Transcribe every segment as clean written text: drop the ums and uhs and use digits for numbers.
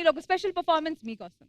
అందులో ఒక special performance మీకోసం.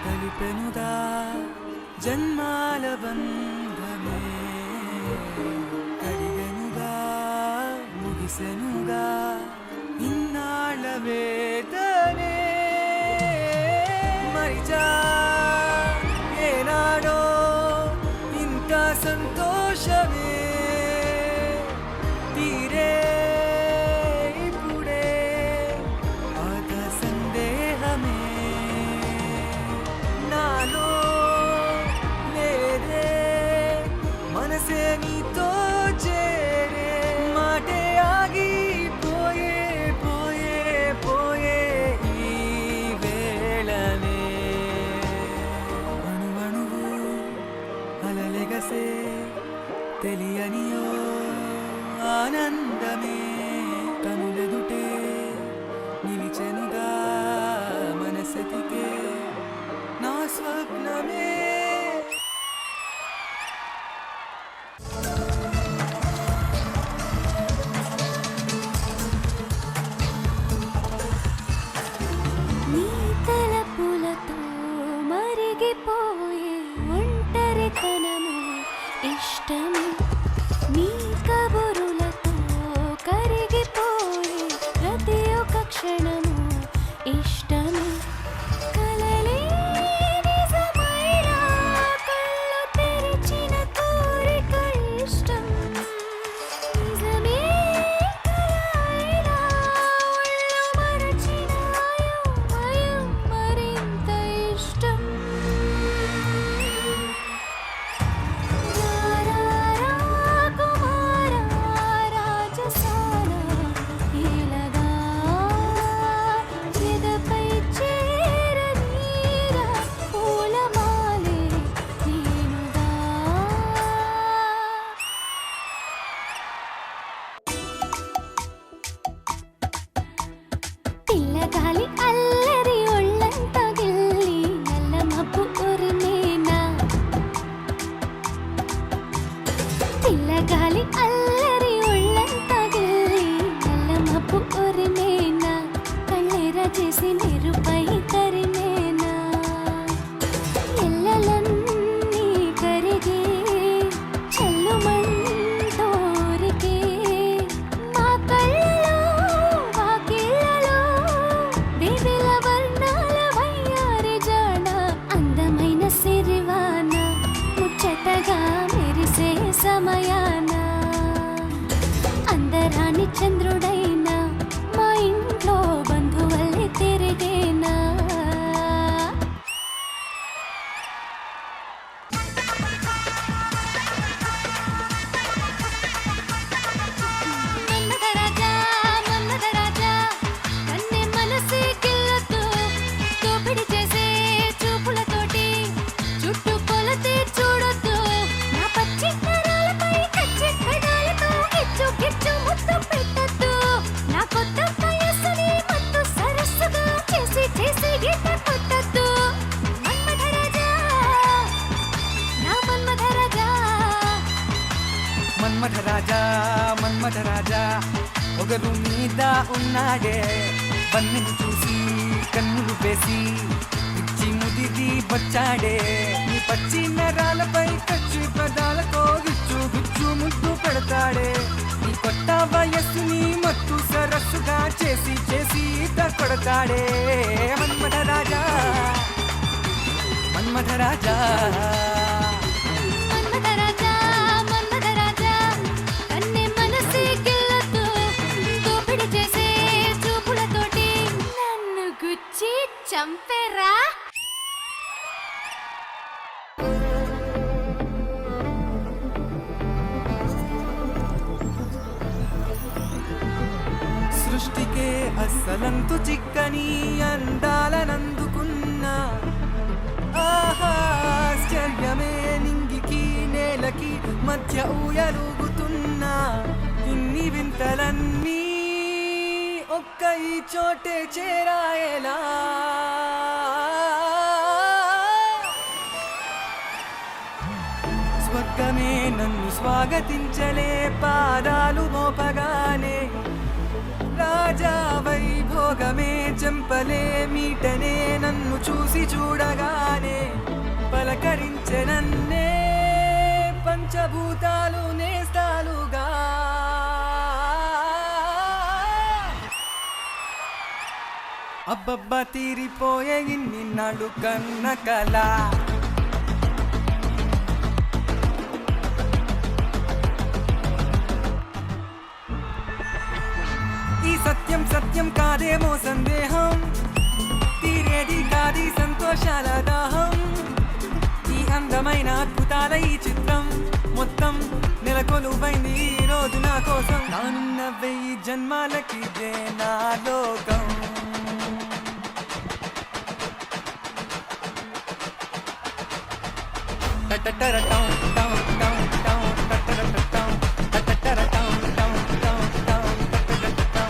కలిపెనుదా జన్మాల బంధమే కడిగెనుగా ముగిసెనుగా ఇన్నాళ్ళ వేదనే మరిచా ఏనాడో ఇంత సంతోషమే తీరే ఇప్పుడే పాత సందేహమే నాలో లేదే మనసే నీతో చేరే మాటే ఆగిపోయే పోయే పోయే ఈ వేళనే అణువణువు అలలెగసే తెలియనియో ఆనందమే కనులెదుటే నిలిచెనుగా మనసతికే నా స్వప్నమే నీ తలపులతో మరిగిపోయే ఒంటరితనము ఇష్టమే నీ కబురులతో కరిగిపోయే ప్రతి ఒక్క క్షణము ఇష్టమే కలలే నిజమైనా కళ్ళు తెరిచిన కోరిక ఇష్టం నిజమే కలైనా ఒళ్ళు మరచిన అయోమయం మరింత ఇష్టం రారా కుమారా రాజసాన ఇలాగా ఎదపై చేరనీరా పూలమాలే నేనుగా పిల్లగాలి అల్లరి ఒళ్ళంతా గిల్లి నల్ల మబ్బు ఉరిమేనా పిల్లగాలి అల్లరి ఒళ్ళంతా గిల్లి నల్ల మబ్బు ఉరిమేనా కళ్ళెర చేసి నిరుపై తరిమేనా ఎల్లలన్నీ కరిగి చల్లుమంటే రాజా మన్మథ రాజా ఒకరు మీద ఉన్నాడే వన్నెను చూసి కన్నులు వేసి పిచ్చి ముదిరి వచ్చాడే నీ పచ్చి నరాలపై కచ్చి పదాలతో గుచ్చు గుచ్చు ముద్దు పెడతాడే నీ కొత్త వయస్సుని మత్తు సరస్సుగా చేసి చేసి కొడతాడే మన్మథ రాజా మన్మథ రాజా మన్మథరాజా మన్మథరాజా కన్నె మనసే గిల్లతో దోపిడి చేసే చూపులతోటి నన్ను గుచ్చి చంపేరా సృష్టికే అస్సలంతు చిక్కని అందాలనందుకున్నా ఆశ్చర్యమే నింగికి నేలకి మధ్య ఊయలుగుతున్నా ఇన్ని వింతలన్నీ ఒక్క ఈ చోటే చేరాయేలా స్వర్గమే నన్ను స్వాగతించలే పాదాలు మోపగానే రాజా వైభోగమే చెంపలే మీటనే నన్ను చూసి చూడగానే పలకరించె నన్నే పంచభూతాలు నేస్తాలుగా అబ్బబ్బా తీరిపోయే ఇన్ని నాడు కన్న కళ ఈ సత్యం సత్యం కాదేమో సందేహం తీరేది కాది సంతోషాల దాహం ఈ అందమైన అద్భుతాల ఈ చిత్రం మొత్తం నెలకొలువైంది ఈ రోజు నా కోసం నానున్న 1000 జన్మాలకి ఇదే నా లోకం టటటరటం టం టం టం టటరటం టటటరటం టం టం టం టటరటం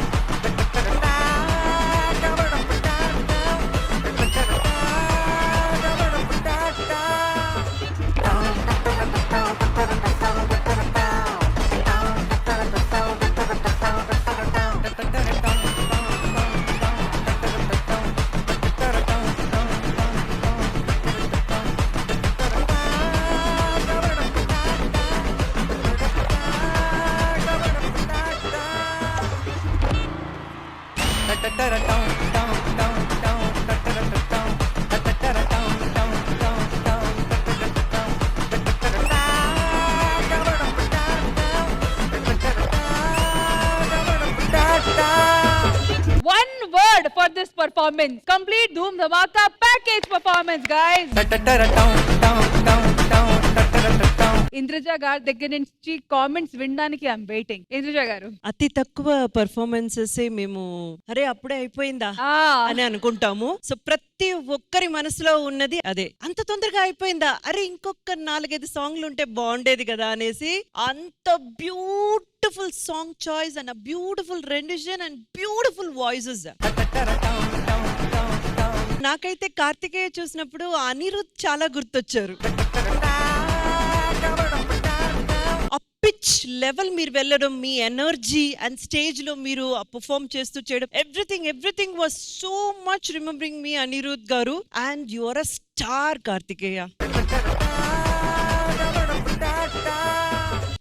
One word for this performance. Complete Dhoom Dhamaka package performance, guys. Indraja గారి దగ్గర నుంచి కామెంట్స్ వినడానికి ఐఎమ్ వెయిటింగ్. ఇంద్రజ గారు, అతి తక్కువ పర్ఫార్మెన్సెస్ మేము అరే అప్పుడే అయిపోయిందా అని అనుకుంటాము. సో ప్రతి ఒక్కరి మనసులో ఉన్నది అదే, అంత తొందరగా అయిపోయిందా, అరే ఇంకొక 4-5 సాంగ్లు ఉంటే బాగుండేది కదా అనేసి. అంత beautiful song choice and beautiful rendition and beautiful voices. నాకైతే కార్తికేయ చూసినప్పుడు అనిరుద్ చాలా గుర్తొచ్చారు. పిచ్ లెవెల్ మీరు వెళ్ళడం, మీ ఎనర్జీ అండ్ స్టేజ్ లో మీరు పర్ఫార్మ్ చేస్తూ చేయడం, everything was so much remembering మీ Anirudh garu. And you are a star Karthikeya.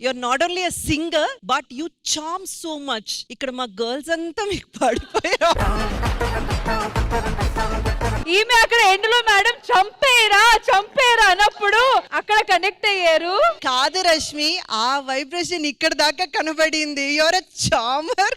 You are not only a singer but you charm so much. ఇక్కడ మా గర్ల్స్ అంతా మీకు పడిపోయారు. ఈమె అక్కడ ఎండ్లో మేడం చంపేరా అన్నప్పుడు అక్కడ కనెక్ట్ అయ్యారు. కాదు రష్మి, ఆ వైబ్రేషన్ ఇక్కడ దాకా కనబడింది. Your a charmer.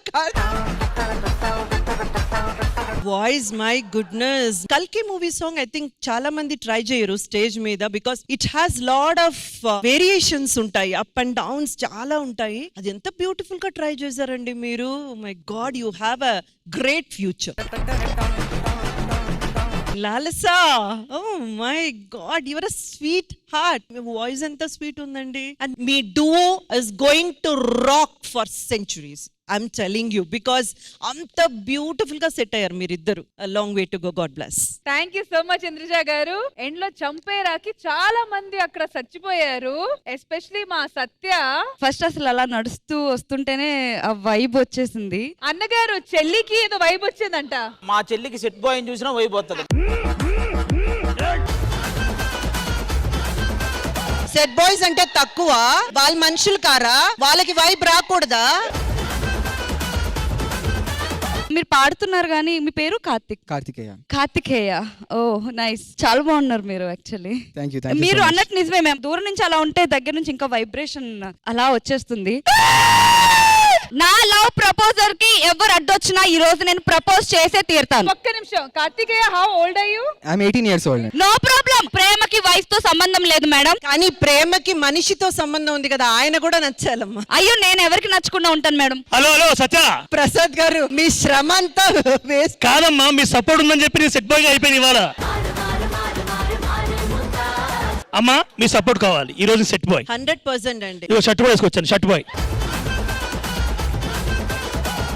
Voice, my goodness. కల్కి మూవీ సాంగ్ ఐ థింక్ చాలా మంది ట్రై చేయరు స్టేజ్ మీద, because it has lot of variations ఉంటాయి, అప్ అండ్ డౌన్స్ చాలా ఉంటాయి. అది ఎంత బ్యూటిఫుల్ గా ట్రై చేశారండి మీరు. My god, you have a great future. Lalasa, oh my god, your a sweet heart. మీ వాయిస్ ఎంత స్వీట్ ఉందండి. అండ్ మీ duo is going to rock for centuries. I'm telling you, because అంత బ్యూటిఫుల్ గా set అయ్యారు మీరిద్దరు. Long way to go, God bless. Thank you so much Indraja గారు. End లో చంపేరాకి చాలా మంది అక్కడ చచ్చిపోయారు, ఎస్పెషలీ మా సత్య. ఫస్ట్ అసలు అలా నడుస్తూ వస్తుంటేనే ఆ వైబ్ వచ్చేసింది. అన్నగారు చెల్లికి ఏదో వైబ్ వచ్చిందంట. మా చెల్లికి సెట్ బాయ్ చూసినా వైపోతుంది. సెట్ బాయ్స్ అంటే తక్కువ, వాళ్ళ మనుషులు కారా, వాళ్ళకి వైబ్ రాకూడదా? మీరు పాడుతున్నారు కానీ మీ పేరు కార్తికేయ. ఓ నైస్, చాలా బాగున్నారు మీరు. యాక్చువల్లీ మీరు అన్నట్టు నిజమే, మేము దూరం నుంచి అలా ఉంటే దగ్గర నుంచి ఇంకా వైబ్రేషన్ అలా వచ్చేస్తుంది. నా లవ్ ప్రపోజల్ కి ఎవరు అడ్డొచ్చినా ఈ రోజు నేను ప్రపోజ్ చేసే తీరుతాను. ఒక్క నిమిషం, Karthikeya how old are you? I am 18 years old. No problem. ప్రేమకి వయసు తో సంబంధం లేదు మేడం. కానీ ప్రేమకి మనిషితో సంబంధం ఉంది కదా, ఆయన కూడా నచ్చాలమ్మా. అయ్యో నేను ఎవరికి నచ్చకుండా ఉంటాను మేడం. హలో సత్య. ప్రసాద్ గారు మీ శ్రమ అంతా వేస్ట్ కాదమ్మా, మీ సపోర్ట్ ఉందని చెప్పి నేను సెట్ బాయ్ అయిపోయింది ఇవాళ. అమ్మా మీ సపోర్ట్ కావాలి ఈ రోజు. సెట్ బాయ్ 100% అండి. ఇవ్వ షర్ట్ బాయ్ వేసుకొచ్చాను, షర్ట్ బాయ్.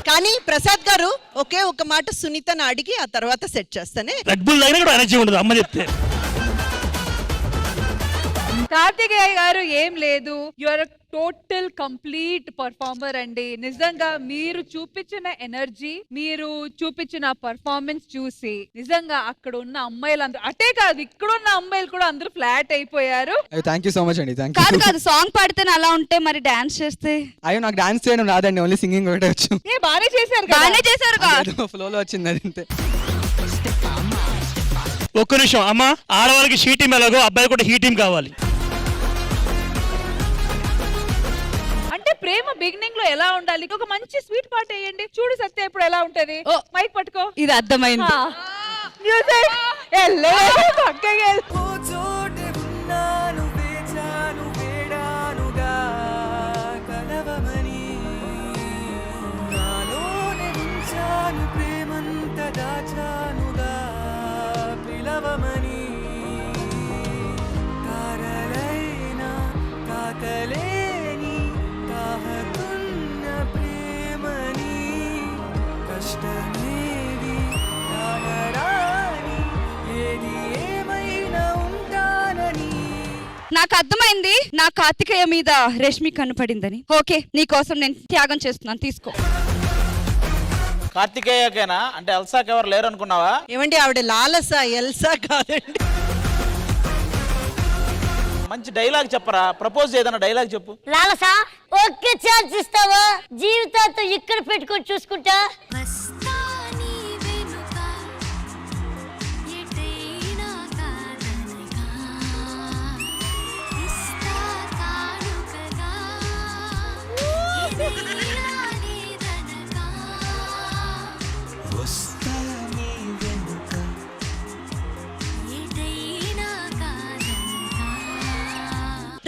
కానీ ప్రసాద్ గారు ఒకే ఒక మాట సునీతను అడిగి ఆ తర్వాత సెట్ చేస్తానే. రెడ్ బుల్ దగ్గర కూడా ఎనర్జీ ఉండదు అమ్మ చెప్తే. కార్తికేయ గారు ఏం లేదు, you are total complete performer అండి. నిజంగా మీరు చూపించిన ఎనర్జీ, మీరు చూపించిన పర్ఫార్మెన్స్ చూసి నిజంగా అక్కడ ఉన్న అమ్మాయిలందరూ, అటే కాదు ఇక్కడ ఉన్న అమ్మాయిలు కూడా అందరూ ఫ్లాట్ అయిపోయారు. థ్యాంక్ యూ సో మచ్ అండి. థ్యాంక్ కాదు యూ. కాదు, సాంగ్ పాడితేనే అలా ఉంటే మరి డాన్స్ చేస్తే? అయ్యో నాకు డాన్స్ చేయడం రాదండి, ఓన్లీ సింగింగ్ ఒకటే వచ్చు. ఏ బానే చేశారు కదా. బాగానే చేశారు. ఫ్లోలో వచ్చింది అది అంతే. ఒక్క నిమిషం అమ్మా, ఆడవాళ్ళకి షీ టీమ్ ఎలాగో అబ్బాయిలు కూడా హీ టీమ్ కావాలి. అంటే ప్రేమ బిగినింగ్ లో ఎలా ఉండాలి, ఒక మంచి స్వీట్ పాట వేయండి చూడు సత్య ఇప్పుడు ఎలా ఉంటది. మైక్ పట్టుకో. ఇది అర్థమైంది. మ్యూజిక్ పక్కకి ఓ చోటే ఉన్నాను, వేచాను, వేడానుగా కలవమని. నాలోనే ఉంచాను, ప్రేమంత దాచానుగా పిలవమని. తారలైనా తాకలేని తాహతున్న ప్రేమని. కష్టమేది తాగరాని, ఏది ఏమైనా ఉంటానని. నాకు అర్థమైంది నా కార్తికేయ మీద రష్మి కనపడిందని. ఓకే, నీ కోసం నేను త్యాగం చేస్తున్నాను, తీసుకో. కార్తికేయకేనా అంటే ఎల్సాకి ఎవరు లేరు అనుకున్నావా? ఏమండి ఆవిడ లాలసా, ఎల్సా కాదండి. మంచి డైలాగ్ చెప్పరా, ప్రపోజ్ ఏదైనా డైలాగ్ చెప్పు. లాలసా ఒకే ఛాన్స్ ఇస్తావా? జీవితాంతో ఇక్కడ పెట్టుకొని చూసుకుంటా. వస్తా నీ వెనుక, ఎటైనా కాదనగా, ఇస్తా కానుకగా, ఏదైనా నీదనగా. ఎటైనా కాదనగా.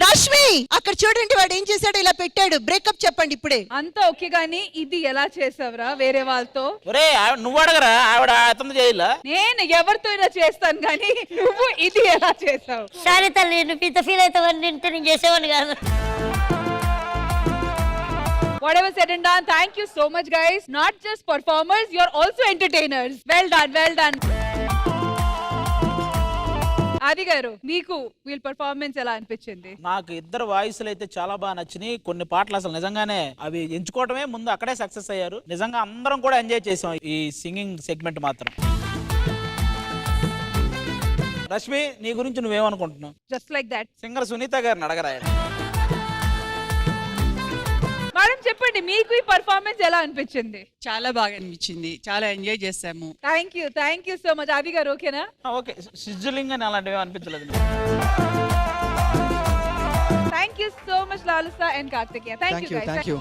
రష్మి అక్కడ చూడండి, వాడు ఏం చేశాడు, ఇలా పెట్టాడు. బ్రేకప్ చెప్పండి ఇప్పుడే. అంతా ఓకే గానీ ఇది ఎలా చేసావురా వేరే వాళ్ళతో? ఒరే నువ్వు అడగరా, ఆవిడ అతను చేయాల. నేను ఎవరితో అయినా చేస్తాను కానీ నువ్వు ఇది ఎలా చేసావు? సరే తల్లి, నువ్వు ఇంత ఫీల్ అవుతావని నేను చేసేవాడిని కాదు. Whatever said and done, thank you so much guys. Not just performers, you are also entertainers. Well done, well done. ఆది గారు మీకు వీళ్ళ పర్ఫార్మెన్స్ ఎలా అనిపించింది? నాకు ఇద్దరు వాయిస్లు అయితే చాలా బాగా నచ్చినాయి. కొన్ని పాటలు అసలు నిజంగానే అవి ఎంచుకోవడమే ముందు అక్కడే సక్సెస్ అయ్యారు. నిజంగా అందరం కూడా ఎంజాయ్ చేసాం ఈ సింగింగ్ సెగ్మెంట్ మాత్రం. రష్మి నీ గురించి నువ్వేమనుకుంటున్నావు? Just like that. Singer Sunitha గారిని అడగరా. మేడం చెప్పండి, మీకు ఈ పర్ఫార్మెన్స్ ఎలా అనిపించింది? చాలా బాగా అనిపించింది, చాలా ఎంజాయ్ చేసాము. Thank you so much. Aadi garu ఓకేనా? ఓకే, సిజ్జులింగ్ అని అలాంటివి అనిపించలేదు. Thank you so much Lalasa and Karthikeya. Thank you thank you.